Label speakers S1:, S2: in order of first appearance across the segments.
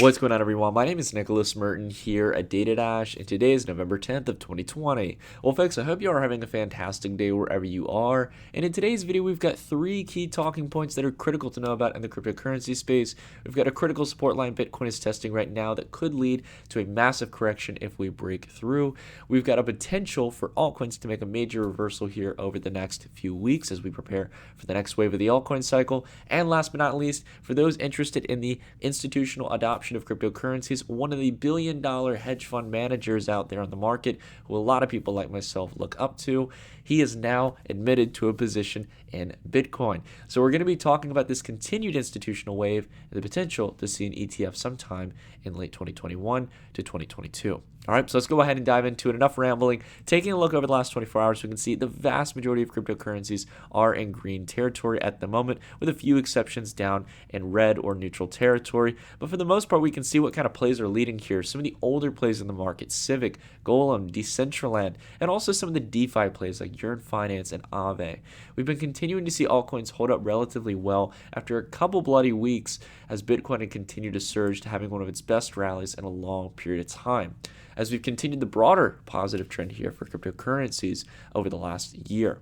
S1: What's going on, everyone? My name is Nicholas Merton here at DataDash, and today is November 10th of 2020. Well, folks, I hope you are having a fantastic day wherever you are. And in today's video, we've got three key talking points that are critical to know about in the cryptocurrency space. We've got a critical support line Bitcoin is testing right now that could lead to a massive correction if we break through. We've got a potential for altcoins to make a major reversal here over the next few weeks as we prepare for the next wave of the altcoin cycle. And last but not least, for those interested in the institutional adoption of cryptocurrencies, one of the billion-dollar hedge fund managers out there on the market, who a lot of people like myself look up to, he is now admitted to a position in Bitcoin. So we're going to be talking about this continued institutional wave and the potential to see an ETF sometime in late 2021 to 2022. All right, so let's go ahead and dive into it. Enough rambling. Taking a look over the last 24 hours, we can see the vast majority of cryptocurrencies are in green territory at the moment, with a few exceptions down in red or neutral territory. But for the most part, we can see what kind of plays are leading here. Some of the older plays in the market, Civic, Golem, Decentraland, and also some of the DeFi plays like Yearn Finance and Aave. We've been continuing to see altcoins hold up relatively well after a couple bloody weeks as Bitcoin had continued to surge to having one of its best rallies in a long period of time, as we've continued the broader positive trend here for cryptocurrencies over the last year.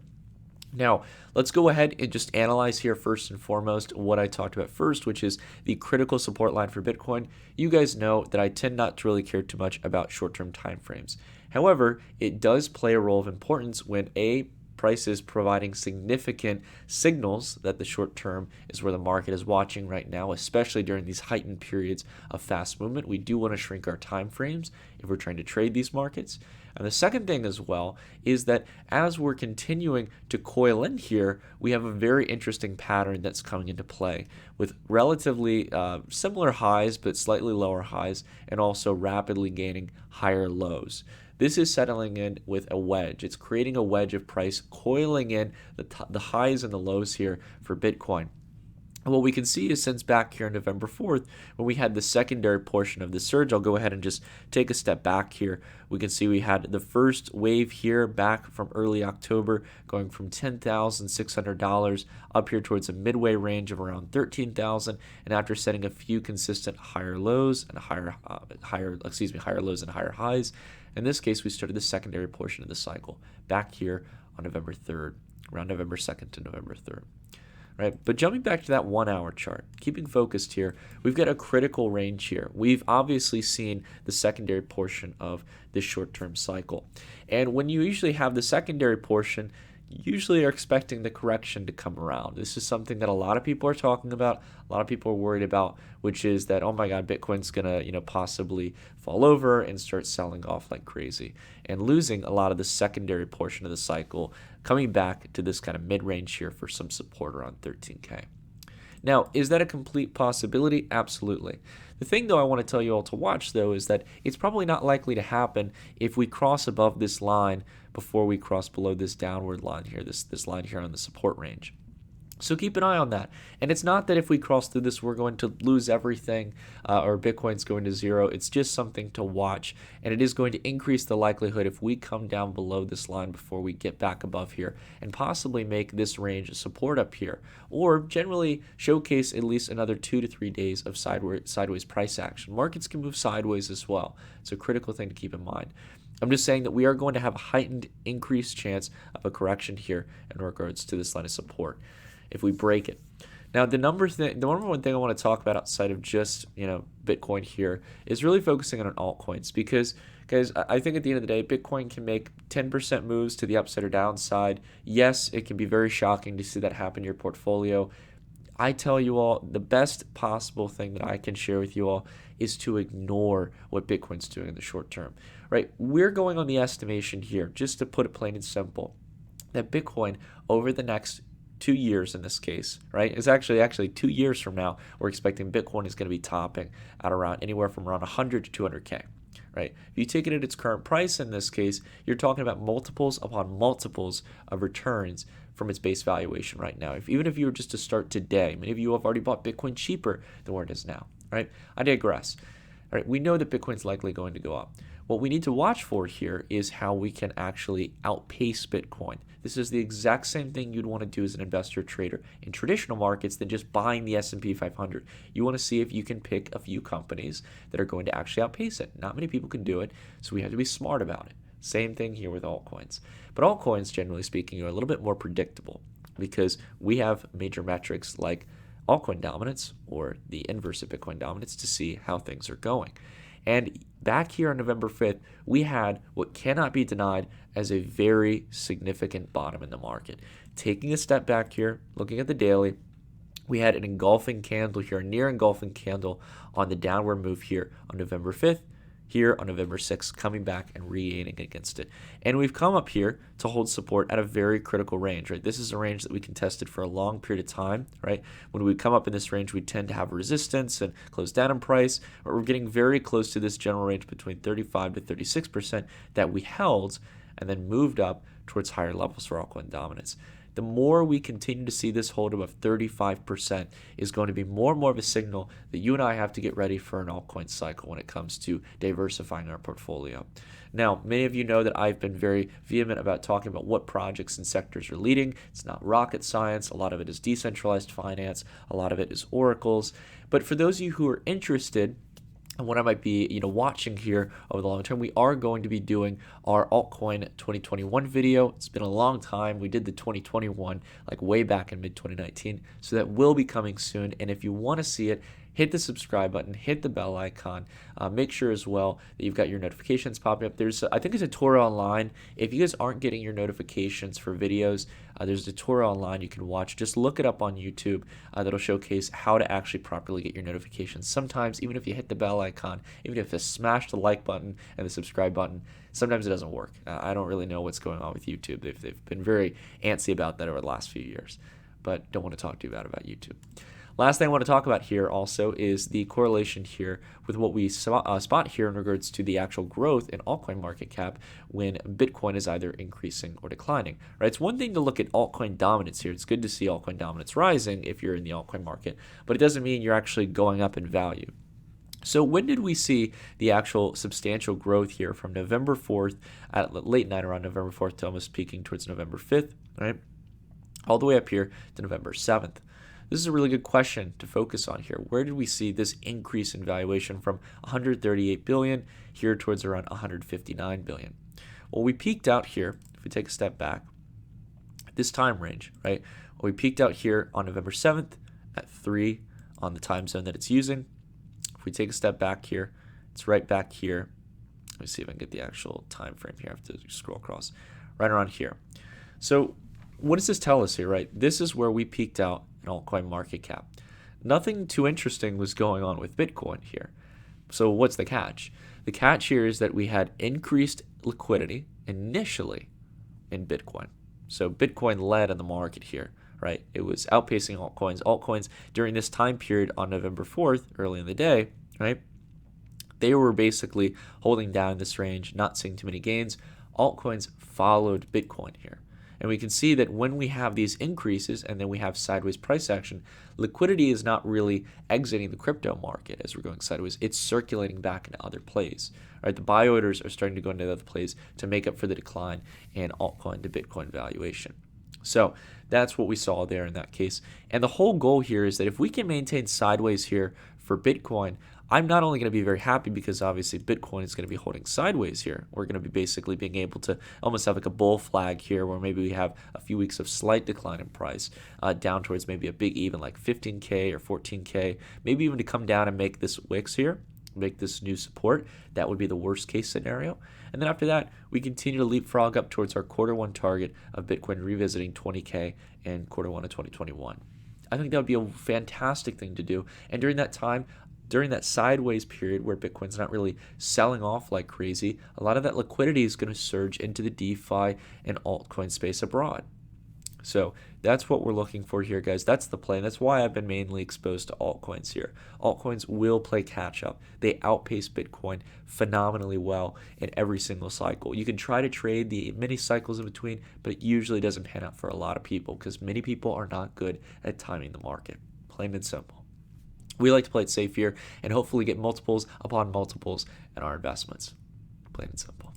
S1: Now, let's go ahead and just analyze here first and foremost what I talked about first, which is the critical support line for Bitcoin. You guys know that I tend not to really care too much about short-term timeframes. However, it does play a role of importance when prices providing significant signals that the short term is where the market is watching right now, especially during these heightened periods of fast movement. We do want to shrink our time frames if we're trying to trade these markets. And the second thing as well is that as we're continuing to coil in here, we have a very interesting pattern that's coming into play with relatively similar highs but slightly lower highs, and also rapidly gaining higher lows. This is settling in with a wedge. It's creating a wedge of price, coiling in the highs and the lows here for Bitcoin. And what we can see is since back here on November 4th, when we had the secondary portion of the surge, I'll go ahead and just take a step back here. We can see we had the first wave here back from early October, going from $10,600 up here towards a midway range of around $13,000, and after setting a few consistent higher lows and higher lows and higher highs. In this case, we started the secondary portion of the cycle back here on November 3rd, around November 2nd to November 3rd. Right? But jumping back to that 1 hour chart, keeping focused here, we've got a critical range here. We've obviously seen the secondary portion of this short-term cycle. And when you usually have the secondary portion, you usually are expecting the correction to come around. This is something that a lot of people are talking about, a lot of people are worried about, which is that, oh my God, Bitcoin's gonna, possibly fall over and start selling off like crazy and losing a lot of the secondary portion of the cycle, coming back to this kind of mid-range here for some support around 13K. Now, is that a complete possibility? Absolutely. The thing, though, I want to tell you all to watch, though, is that it's probably not likely to happen if we cross above this line before we cross below this downward line here, this line here on the support range. So keep an eye on that. And it's not that if we cross through this, we're going to lose everything or Bitcoin's going to zero. It's just something to watch. And it is going to increase the likelihood if we come down below this line before we get back above here and possibly make this range a support up here, or generally showcase at least another 2 to 3 days of sideways price action. Markets can move sideways as well. It's a critical thing to keep in mind. I'm just saying that we are going to have a heightened increased chance of a correction here in regards to this line of support if we break it. Now, the number one thing I want to talk about outside of just Bitcoin here is really focusing on altcoins, because guys, I think at the end of the day, Bitcoin can make 10% moves to the upside or downside. Yes, it can be very shocking to see that happen in your portfolio. I tell you all, the best possible thing that I can share with you all is to ignore what Bitcoin's doing in the short term, right? We're going on the estimation here, just to put it plain and simple, that Bitcoin over the next 2 years in this case, right? It's actually 2 years from now, we're expecting Bitcoin is going to be topping at around anywhere from around 100 to 200K, right? If you take it at its current price in this case, you're talking about multiples upon multiples of returns from its base valuation right now. Even if you were just to start today, many of you have already bought Bitcoin cheaper than where it is now, right? I digress. All right, we know that Bitcoin's likely going to go up. What we need to watch for here is how we can actually outpace Bitcoin. This is the exact same thing you'd want to do as an investor trader in traditional markets than just buying the S&P 500. You want to see if you can pick a few companies that are going to actually outpace it. Not many people can do it, so we have to be smart about it. Same thing here with altcoins. But altcoins, generally speaking, are a little bit more predictable because we have major metrics like altcoin dominance or the inverse of Bitcoin dominance to see how things are going. And back here on November 5th, we had what cannot be denied as a very significant bottom in the market. Taking a step back here, looking at the daily, we had an engulfing candle here, a near engulfing candle on the downward move here on November 5th. Here on November 6th, coming back and re-aiming against it. And we've come up here to hold support at a very critical range, right? This is a range that we contested for a long period of time, right? When we come up in this range, we tend to have resistance and close down in price, but we're getting very close to this general range between 35 to 36% that we held and then moved up towards higher levels for altcoin dominance. The more we continue to see this hold above 35% is going to be more and more of a signal that you and I have to get ready for an altcoin cycle when it comes to diversifying our portfolio. Now, many of you know that I've been very vehement about talking about what projects and sectors are leading. It's not rocket science. A lot of it is decentralized finance. A lot of it is oracles. But for those of you who are interested, and what I might be, watching here over the long term, we are going to be doing our altcoin 2021 video. It's been a long time. We did the 2021 like way back in mid 2019, so that will be coming soon. And if you want to see it, hit the subscribe button, hit the bell icon. Make sure as well that you've got your notifications popping up. There's, I think, a tutorial online. If you guys aren't getting your notifications for videos, there's a tutorial online you can watch. Just look it up on YouTube. That'll showcase how to actually properly get your notifications. Sometimes, even if you hit the bell icon, even if you smash the like button and the subscribe button, sometimes it doesn't work. I don't really know what's going on with YouTube. They've been very antsy about that over the last few years, but don't want to talk too bad about YouTube. Last thing I want to talk about here also is the correlation here with what we spot here in regards to the actual growth in altcoin market cap when Bitcoin is either increasing or declining. Right? It's one thing to look at altcoin dominance here. It's good to see altcoin dominance rising if you're in the altcoin market, but it doesn't mean you're actually going up in value. So when did we see the actual substantial growth here from November 4th at late night around November 4th to almost peaking towards November 5th, right? All the way up here to November 7th. This is a really good question to focus on here. Where did we see this increase in valuation from 138 billion here towards around 159 billion? Well, we peaked out here, if we take a step back, this time range, right? Well, we peaked out here on November 7th at 3 on the time zone that it's using. If we take a step back here, it's right back here. Let me see if I can get the actual time frame here. I have to scroll across. Right around here. So what does this tell us here, right? This is where we peaked out in altcoin market cap. Nothing too interesting was going on with Bitcoin here. So what's the catch? The catch here is that we had increased liquidity initially in Bitcoin. So Bitcoin led in the market here, right? It was outpacing altcoins. Altcoins during this time period on November 4th, early in the day, right? They were basically holding down this range, not seeing too many gains. Altcoins followed Bitcoin here. And we can see that when we have these increases and then we have sideways price action, liquidity is not really exiting the crypto market as we're going sideways. It's circulating back into other plays. Right? The buy orders are starting to go into other plays to make up for the decline in altcoin to Bitcoin valuation. So that's what we saw there in that case. And the whole goal here is that if we can maintain sideways here for Bitcoin, I'm not only going to be very happy because obviously Bitcoin is going to be holding sideways here. We're going to be basically being able to almost have like a bull flag here where maybe we have a few weeks of slight decline in price down towards maybe a big even like 15K or 14K, maybe even to come down and make this wicks here, make this new support. That would be the worst case scenario. And then after that, we continue to leapfrog up towards our Q1 target of Bitcoin revisiting 20K in Q1 of 2021. I think that would be a fantastic thing to do. And during that time, during that sideways period where Bitcoin's not really selling off like crazy, a lot of that liquidity is going to surge into the DeFi and altcoin space abroad. So that's what we're looking for here, guys. That's the play. And that's why I've been mainly exposed to altcoins here. Altcoins will play catch up. They outpace Bitcoin phenomenally well in every single cycle. You can try to trade the many cycles in between, but it usually doesn't pan out for a lot of people because many people are not good at timing the market. Plain and simple. We like to play it safe here and hopefully get multiples upon multiples in our investments. plain and simple.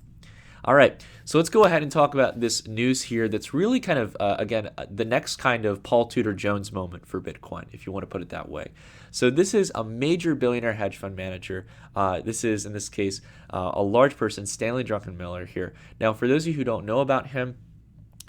S1: All right, so let's go ahead and talk about this news here that's really kind of, again, the next kind of Paul Tudor Jones moment for Bitcoin, if you want to put it that way. So this is a major billionaire hedge fund manager. This is, in this case, a large person, Stanley Druckenmiller here. Now, for those of you who don't know about him,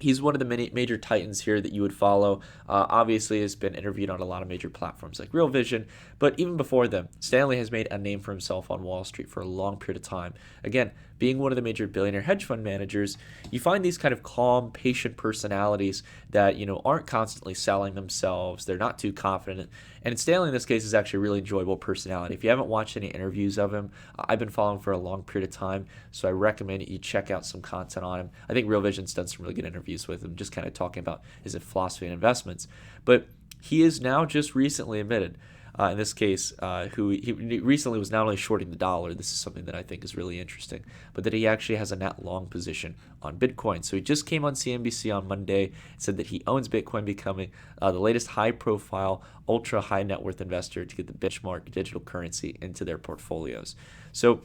S1: he's one of the many major titans here that you would follow. Obviously, has been interviewed on a lot of major platforms like Real Vision. But even before them, Stanley has made a name for himself on Wall Street for a long period of time. Again, being one of the major billionaire hedge fund managers, you find these kind of calm, patient personalities that, aren't constantly selling themselves. They're not too confident. And Stanley, in this case, is actually a really enjoyable personality. If you haven't watched any interviews of him, I've been following for a long period of time, so I recommend that you check out some content on him. I think Real Vision's done some really good interviews with him, just kind of talking about his philosophy and investments. But he is now just recently admitted, in this case, who he recently was not only shorting the dollar, this is something that I think is really interesting, but that he actually has a net long position on Bitcoin. So he just came on CNBC on Monday, said that he owns Bitcoin, becoming the latest high-profile, ultra-high net worth investor to get the benchmark digital currency into their portfolios. So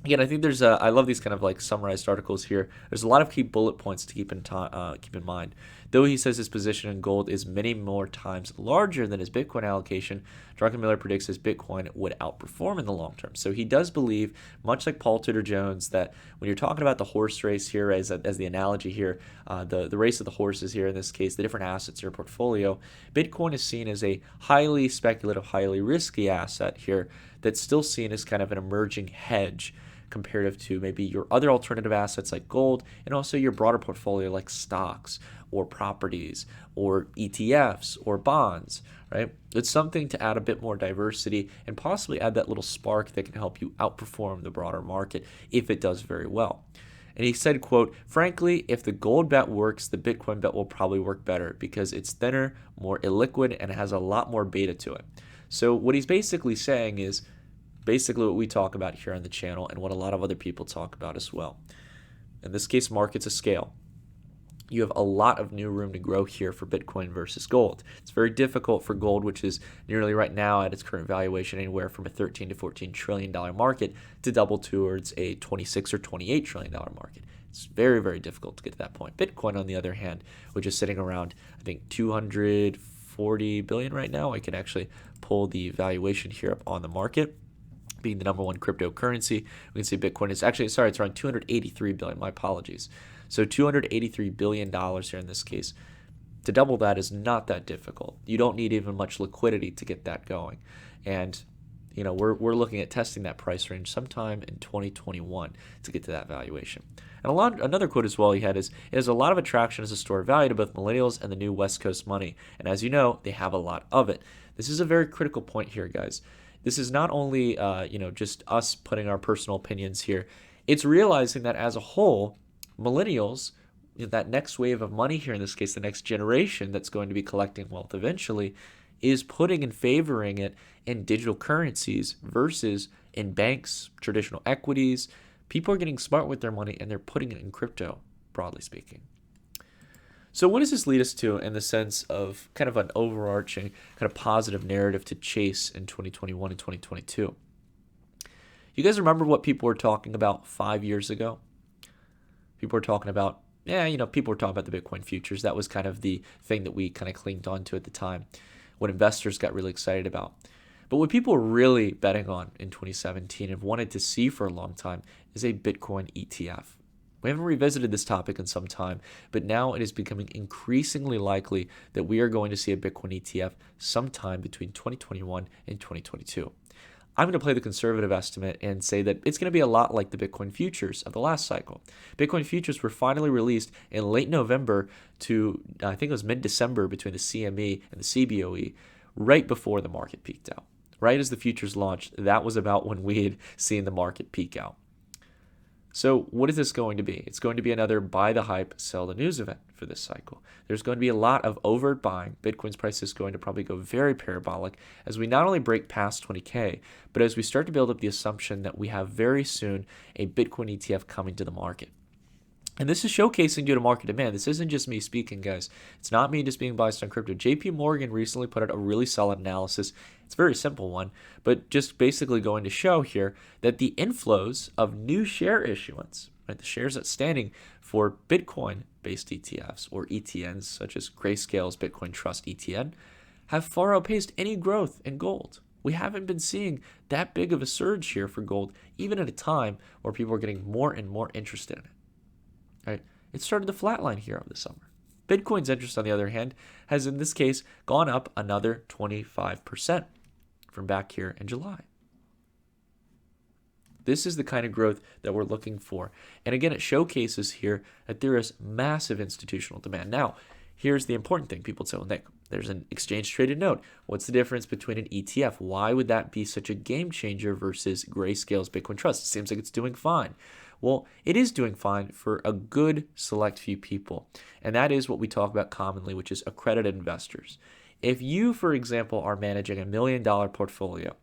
S1: again, I think there's I love these kind of like summarized articles here. There's a lot of key bullet points to keep in mind. Though he says his position in gold is many more times larger than his Bitcoin allocation, Druckenmiller predicts his Bitcoin would outperform in the long term. So he does believe, much like Paul Tudor Jones, that when you're talking about the horse race here, as the analogy here, the race of the horses here, in this case, the different assets in your portfolio, Bitcoin is seen as a highly speculative, highly risky asset here that's still seen as kind of an emerging hedge comparative to maybe your other alternative assets like gold, and also your broader portfolio like stocks or properties or ETFs or bonds, right? It's something to add a bit more diversity and possibly add that little spark that can help you outperform the broader market if it does very well. And he said, quote, frankly, if the gold bet works, the Bitcoin bet will probably work better because it's thinner, more illiquid, and it has a lot more beta to it. So what he's basically saying is basically what we talk about here on the channel and what a lot of other people talk about as well. In this case, markets of scale. You have a lot of new room to grow here for Bitcoin versus gold. It's very difficult for gold, which is nearly right now at its current valuation anywhere from a $13 to $14 trillion market, to double towards a $26 or $28 trillion market. It's very, very difficult to get to that point. Bitcoin, on the other hand, which is sitting around, I think, 240 billion right now. I can actually pull the valuation here up on the market. Being the number one cryptocurrency, we can see Bitcoin is actually, it's around 283 billion. My apologies. So $283 billion here in this case. To double that is not that difficult. You don't need even much liquidity to get that going. And, we're looking at testing that price range sometime in 2021 to get to that valuation. And another quote as well he had is, it has a lot of attraction as a store of value to both millennials and the new West Coast money. And as you know, they have a lot of it. This is a very critical point here, guys. This is not only, just us putting our personal opinions here. It's realizing that as a whole, millennials, that next wave of money here, in this case, the next generation that's going to be collecting wealth eventually, is putting and favoring it in digital currencies versus in banks, traditional equities. People are getting smart with their money and they're putting it in crypto, broadly speaking. So what does this lead us to in the sense of kind of an overarching kind of positive narrative to chase in 2021 and 2022? You guys remember what people were talking about 5 years ago? People were talking about, people were talking about the Bitcoin futures. That was kind of the thing that we kind of clinged on to at the time, what investors got really excited about. But what people were really betting on in 2017 and wanted to see for a long time is a Bitcoin ETF. We haven't revisited this topic in some time, but now it is becoming increasingly likely that we are going to see a Bitcoin ETF sometime between 2021 and 2022. I'm going to play the conservative estimate and say that it's going to be a lot like the Bitcoin futures of the last cycle. Bitcoin futures were finally released in late November to, I think it was mid-December, between the CME and the CBOE, right before the market peaked out. Right as the futures launched, that was about when we had seen the market peak out. So what is this going to be? It's going to be another buy the hype, sell the news event for this cycle. There's going to be a lot of overt buying. Bitcoin's price is going to probably go very parabolic as we not only break past 20K, but as we start to build up the assumption that we have very soon a Bitcoin ETF coming to the market. And this is showcasing due to market demand. This isn't just me speaking, guys. It's not me just being biased on crypto. JP Morgan recently put out a really solid analysis. It's a very simple one, but just basically going to show here that the inflows of new share issuance, right, the shares outstanding for Bitcoin-based ETFs or ETNs, such as Grayscale's Bitcoin Trust ETN, have far outpaced any growth in gold. We haven't been seeing that big of a surge here for gold, even at a time where people are getting more and more interested in it. Right? It started to flatline here over the summer. Bitcoin's interest, on the other hand, has in this case gone up another 25% from back here in July. This is the kind of growth that we're looking for. And again, it showcases here that there is massive institutional demand. Now, here's the important thing. People say, well, Nick, there's an exchange traded note. What's the difference between an ETF? Why would that be such a game changer versus Grayscale's Bitcoin Trust? It seems like it's doing fine. Well, it is doing fine for a good select few people. And that is what we talk about commonly, which is accredited investors. If you, for example, are managing $1 million portfolio,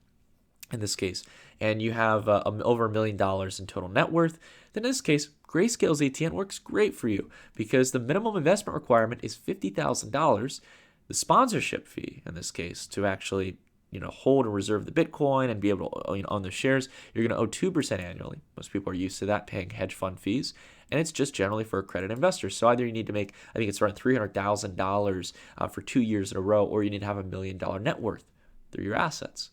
S1: in this case, and you have over $1 million in total net worth, then in this case, Grayscale's ATN works great for you because the minimum investment requirement is $50,000. The sponsorship fee, in this case, to actually hold and reserve the Bitcoin and be able to own the shares, you're going to owe 2% annually. Most people are used to that, paying hedge fund fees. And it's just generally for accredited investors. So either you need to make, I think it's around $300,000 for 2 years in a row, or you need to have $1 million net worth through your assets.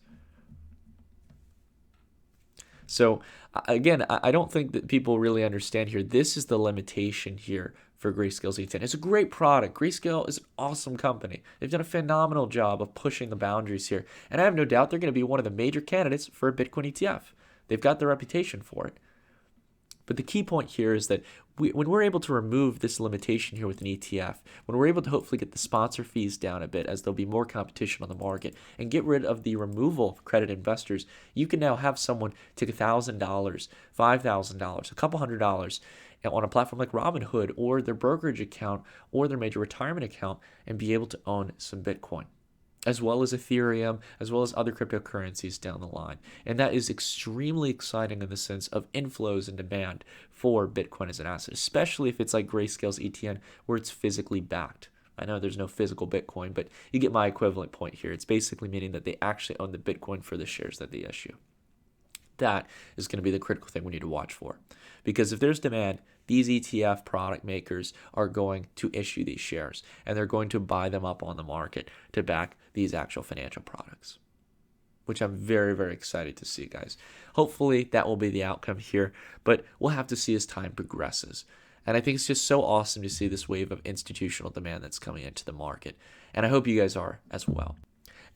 S1: So again, I don't think that people really understand here. This is the limitation here for Grayscale's ETN. It's a great product. Grayscale is an awesome company. They've done a phenomenal job of pushing the boundaries here. And I have no doubt they're going to be one of the major candidates for a Bitcoin ETF. They've got the reputation for it. But the key point here is that when we're able to remove this limitation here with an ETF, when we're able to hopefully get the sponsor fees down a bit as there'll be more competition on the market and get rid of the removal of credit investors, you can now have someone take $1,000, $5,000, a couple $100 on a platform like Robinhood or their brokerage account or their major retirement account and be able to own some Bitcoin, as well as Ethereum, as well as other cryptocurrencies down the line. And that is extremely exciting in the sense of inflows and demand for Bitcoin as an asset, especially if it's like Grayscale's ETN where it's physically backed. I know there's no physical Bitcoin, but you get my equivalent point here. It's basically meaning that they actually own the Bitcoin for the shares that they issue. That is going to be the critical thing we need to watch for. Because if there's demand, these ETF product makers are going to issue these shares and they're going to buy them up on the market to back these actual financial products, which I'm very, very excited to see, guys. Hopefully that will be the outcome here, but we'll have to see as time progresses. And I think it's just so awesome to see this wave of institutional demand that's coming into the market. And I hope you guys are as well.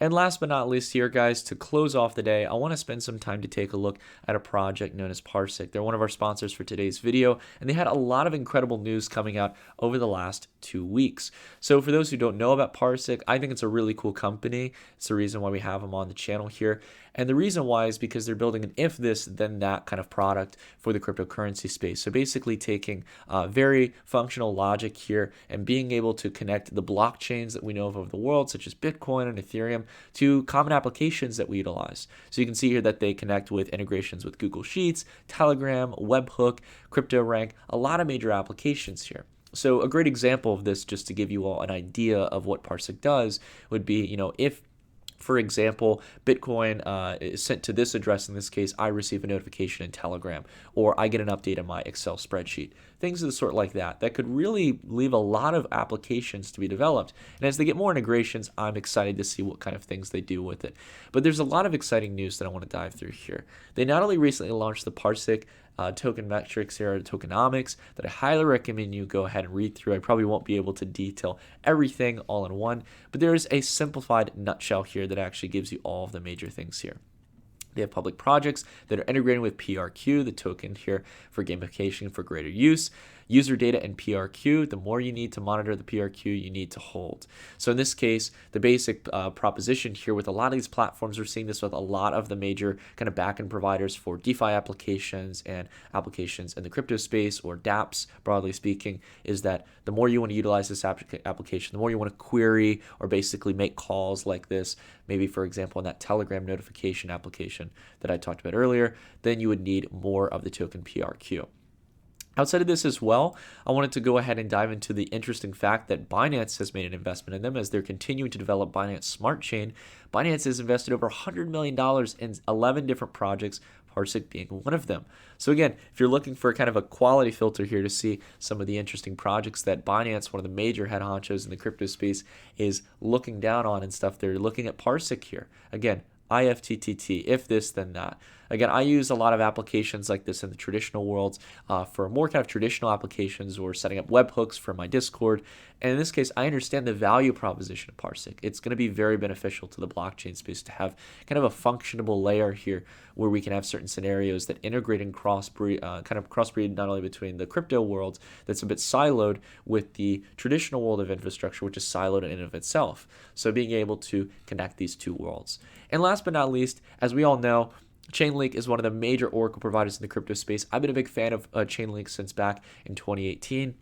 S1: And last but not least here, guys, to close off the day, I want to spend some time to take a look at a project known as Parsik. They're one of our sponsors for today's video, and they had a lot of incredible news coming out over the last 2 weeks. So for those who don't know about Parsik, I think it's a really cool company. It's the reason why we have them on the channel here. And the reason why is because they're building an if this, then that kind of product for the cryptocurrency space. So basically taking very functional logic here and being able to connect the blockchains that we know of over the world, such as Bitcoin and Ethereum, to common applications that we utilize. So you can see here that they connect with integrations with Google Sheets, Telegram, Webhook, CryptoRank, a lot of major applications here. So a great example of this, just to give you all an idea of what Parsik does, would be, if, for example, Bitcoin is sent to this address. In this case, I receive a notification in Telegram, or I get an update in my Excel spreadsheet. Things of the sort like that. That could really leave a lot of applications to be developed. And as they get more integrations, I'm excited to see what kind of things they do with it. But there's a lot of exciting news that I want to dive through here. They not only recently launched the Parsik token metrics here at Tokenomics that I highly recommend you go ahead and read through. I probably won't be able to detail everything all in one, but there is a simplified nutshell here that actually gives you all of the major things here. They have public projects that are integrating with PRQ, the token here for gamification for greater use. User data and PRQ, the more you need to monitor the PRQ, you need to hold. So in this case, the basic proposition here with a lot of these platforms, we're seeing this with a lot of the major kind of backend providers for DeFi applications and applications in the crypto space, or dApps, broadly speaking, is that the more you want to utilize this application, the more you want to query or basically make calls like this, maybe for example in that Telegram notification application that I talked about earlier, then you would need more of the token PRQ. Outside of this as well, I wanted to go ahead and dive into the interesting fact that Binance has made an investment in them as they're continuing to develop Binance Smart Chain. Binance has invested over $100 million in 11 different projects, Parsik being one of them. So again, if you're looking for kind of a quality filter here to see some of the interesting projects that Binance, one of the major head honchos in the crypto space, is looking down on and stuff, they're looking at Parsik here. Again, IFTTT, if this, then that. Again, I use a lot of applications like this in the traditional worlds for more kind of traditional applications or setting up webhooks for my Discord. And in this case, I understand the value proposition of Parsik. It's going to be very beneficial to the blockchain space to have kind of a functionable layer here where we can have certain scenarios that integrate and crossbreed, crossbreed not only between the crypto world that's a bit siloed with the traditional world of infrastructure, which is siloed in and of itself. So being able to connect these two worlds. And last but not least, as we all know, Chainlink is one of the major Oracle providers in the crypto space. I've been a big fan of Chainlink since back in 2018.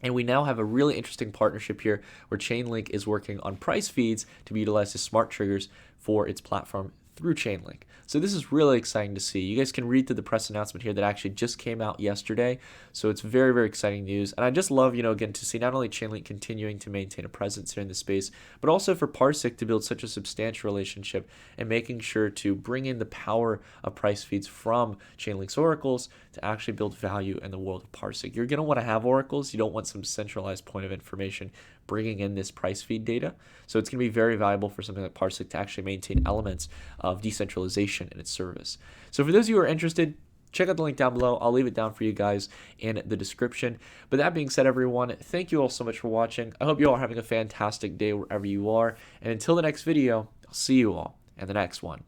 S1: And we now have a really interesting partnership here where Chainlink is working on price feeds to be utilized as smart triggers for its platform through Chainlink. So this is really exciting to see. You guys can read through the press announcement here that actually just came out yesterday. So it's very, very exciting news. And I just love, again, to see not only Chainlink continuing to maintain a presence here in the space, but also for Parsik to build such a substantial relationship and making sure to bring in the power of price feeds from Chainlink's oracles to actually build value in the world of Parsik. You're going to want to have oracles. You don't want some centralized point of information bringing in this price feed data. So it's going to be very valuable for something like Parsik to actually maintain elements of decentralization in its service. So for those of you who are interested, check out the link down below. I'll leave it down for you guys in the description. But that being said, everyone, thank you all so much for watching. I hope you all are having a fantastic day wherever you are. And until the next video, I'll see you all in the next one.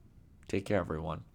S1: Take care, everyone.